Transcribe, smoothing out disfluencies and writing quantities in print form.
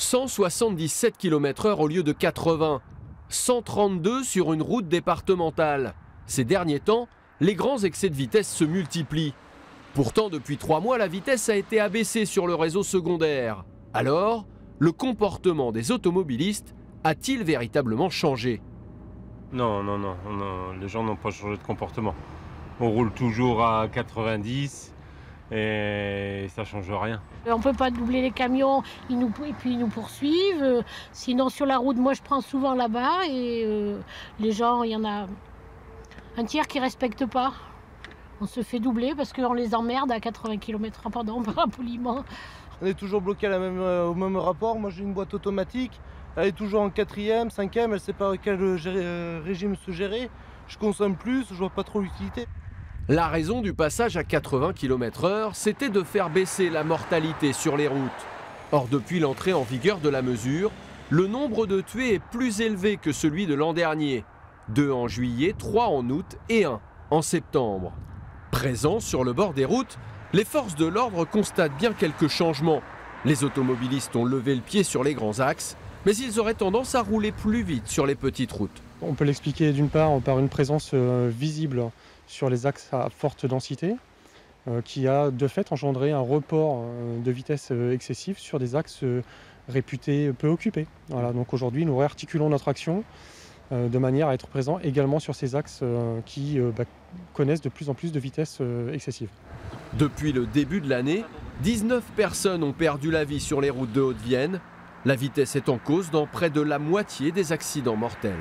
177 km/h au lieu de 80, 132 sur une route départementale. Ces derniers temps, les grands excès de vitesse se multiplient. Pourtant, depuis 3 mois, la vitesse a été abaissée sur le réseau secondaire. Alors, le comportement des automobilistes a-t-il véritablement changé? Non, les gens n'ont pas changé de comportement. On roule toujours à 90 et ça ne change rien. On ne peut pas doubler les camions, et puis ils nous poursuivent. Sinon, sur la route, moi je prends souvent là-bas et les gens, il y en a un tiers qui ne respectent pas. On se fait doubler parce qu'on les emmerde à 80 km/h, pardon, par impoliment. On est toujours bloqué au même rapport. Moi j'ai une boîte automatique, elle est toujours en 4e, 5e, elle ne sait pas quel régime se gérer. Je consomme plus, je vois pas trop l'utilité. La raison du passage à 80 km/h, c'était de faire baisser la mortalité sur les routes. Or, depuis l'entrée en vigueur de la mesure, le nombre de tués est plus élevé que celui de l'an dernier. 2 en juillet, 3 en août et 1 en septembre. Présents sur le bord des routes, les forces de l'ordre constatent bien quelques changements. Les automobilistes ont levé le pied sur les grands axes, mais ils auraient tendance à rouler plus vite sur les petites routes. On peut l'expliquer d'une part par une présence visible sur les axes à forte densité, qui a de fait engendré un report de vitesse excessif sur des axes réputés peu occupés. Voilà, donc aujourd'hui, nous réarticulons notre action de manière à être présent également sur ces axes qui connaissent de plus en plus de vitesse excessive. Depuis le début de l'année, 19 personnes ont perdu la vie sur les routes de Haute-Vienne. La vitesse est en cause dans près de la moitié des accidents mortels.